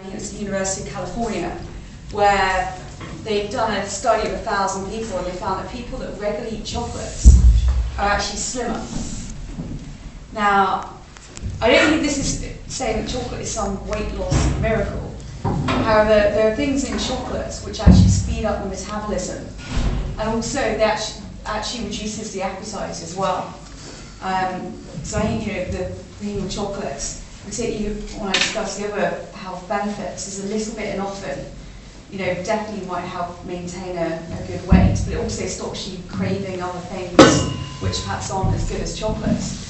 think it's the University of California, where they've done a study of 1,000 people, and they found that people that regularly eat chocolates are actually slimmer. Now, I don't think this is saying that chocolate is some weight loss miracle. However, there are things in chocolates which actually speed up the metabolism, and also they actually reduces the appetite as well. So I think, the thing with chocolates, particularly when I discuss the other health benefits, is a little bit and often, definitely might help maintain a good weight, but it also stops you craving other things which perhaps aren't as good as chocolates.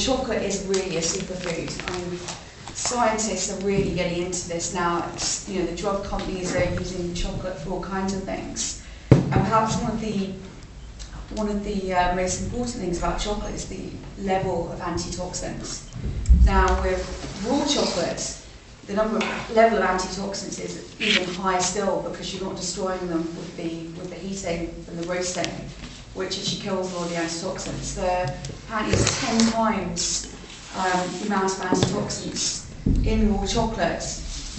Chocolate is really a superfood. Scientists are really getting into this now. The drug companies are using chocolate for all kinds of things. And perhaps one of the most important things about chocolate is the level of antitoxins. Now, with raw chocolate, the level of antitoxins is even higher still, because you're not destroying them with the heating and the roasting, which actually kills all the antitoxins. Apparently it's 10 times the amount of antitoxins in raw chocolate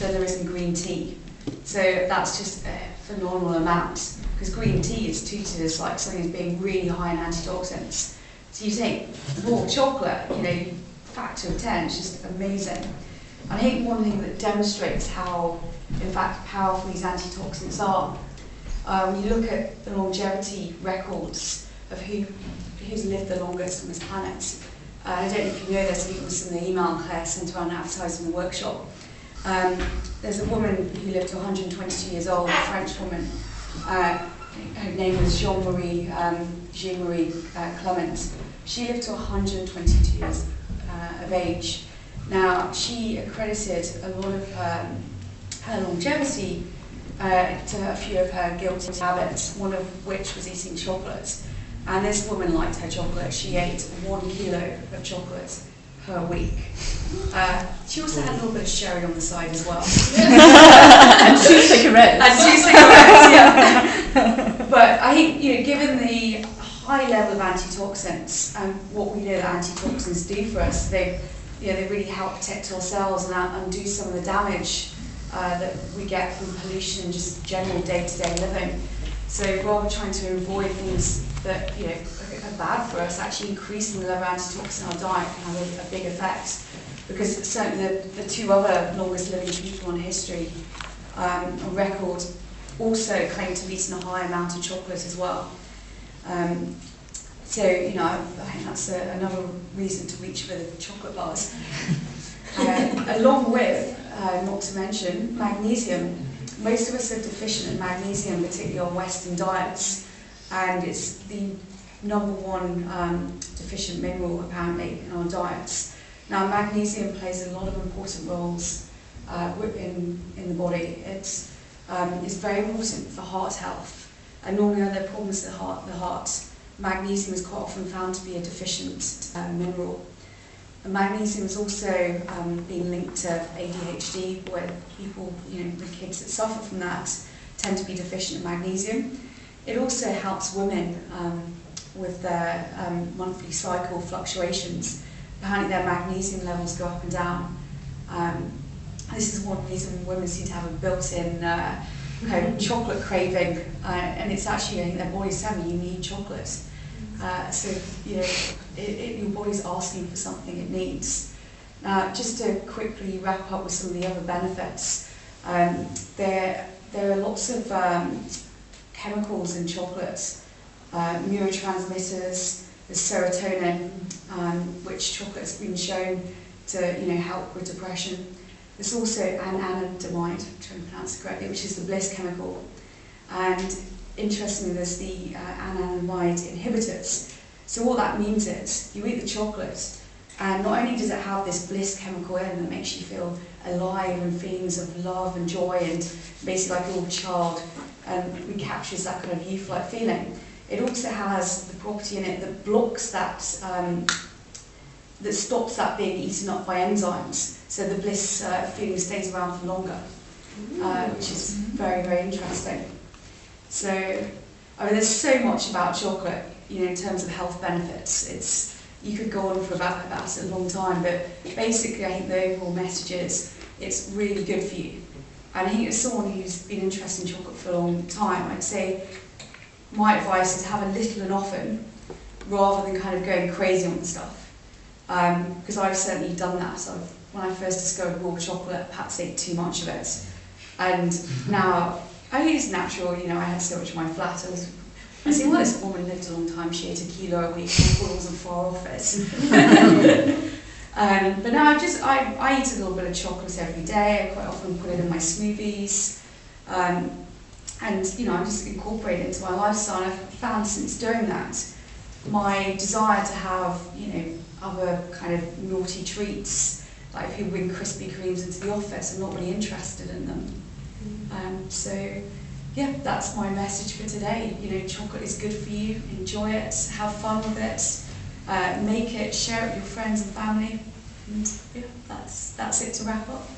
than there is in green tea. So that's just a phenomenal amount, because green tea is treated as like something as being really high in antitoxins. So you take raw chocolate, factor of 10, it's just amazing. And I think one thing that demonstrates how, in fact, powerful these antitoxins are, when you look at the longevity records of who's lived the longest on this planet. I don't know if you know this, I think it was in the email Claire sent around advertising the workshop. There's a woman who lived to 122 years old, a French woman. Her name was Jean-Marie Clement. She lived to 122 years of age. Now, she accredited a lot of her longevity to a few of her guilty habits, one of which was eating chocolate. And this woman liked her chocolate. She ate 1 kilo of chocolate per week. She also had a little bit of sherry on the side as well. And 2 cigarettes. And 2 cigarettes, yeah. But I think, given the high level of antitoxins and what we know that antitoxins do for us, they really help protect our cells and undo some of the damage that we get from pollution and just general day-to-day living. So rather trying to avoid things that are bad for us, actually increasing the level of antitoxin in our diet can have a big effect. Because certainly the 2 other longest living people on history on record also claim to have eaten a high amount of chocolate as well. So I think that's another reason to reach for the chocolate bars. Along with, not to mention, magnesium. Most of us are deficient in magnesium, particularly on Western diets, and it's the #1 deficient mineral apparently in our diets. Now, magnesium plays a lot of important roles in the body. It's very important for heart health, and normally when there are problems with the heart, magnesium is quite often found to be a deficient mineral. And magnesium is also being linked to ADHD, where people, the kids that suffer from that tend to be deficient in magnesium. It also helps women with their monthly cycle fluctuations. Apparently their magnesium levels go up and down. This is one reason women seem to have a built-in chocolate craving, and it's actually, I think their body's telling you need chocolate. So your body's asking for something it needs. Now, just to quickly wrap up with some of the other benefits, there are lots of chemicals in chocolate, neurotransmitters, there's serotonin, which chocolate has been shown to help with depression. There's also anandamide, I'm trying to pronounce it correctly, which is the bliss chemical. And interestingly, there's the anandamide inhibitors. So what that means is, you eat the chocolate, and not only does it have this bliss chemical in that makes you feel alive and feelings of love and joy and basically like a little child, and recaptures that kind of youth-like feeling, it also has the property in it that blocks that, that stops that being eaten up by enzymes. So the bliss feeling stays around for longer, which is very, very interesting. So, there's so much about chocolate, in terms of health benefits. You could go on for about a long time, but basically I think the overall message is it's really good for you. And I think as someone who's been interested in chocolate for a long time, I'd say my advice is to have a little and often, rather than kind of going crazy on the stuff. Because I've certainly done that. So when I first discovered raw chocolate, perhaps ate too much of it. And now, I think it's natural, you know, I had so much in my flat. I say, well, this woman lived a long time, she ate 1 kilo a week, I wasn't far off it. But now I eat a little bit of chocolate every day. I quite often put it in my smoothies. And, you know, I just incorporate it into my lifestyle. I've found since doing that, my desire to have, you know, other kind of naughty treats, like if you bring Krispy Kremes into the office, I'm not really interested in them. So, yeah, that's my message for today. You know, chocolate is good for you. Enjoy it. Have fun with it. Make it. Share it with your friends and family. And yeah, that's it to wrap up.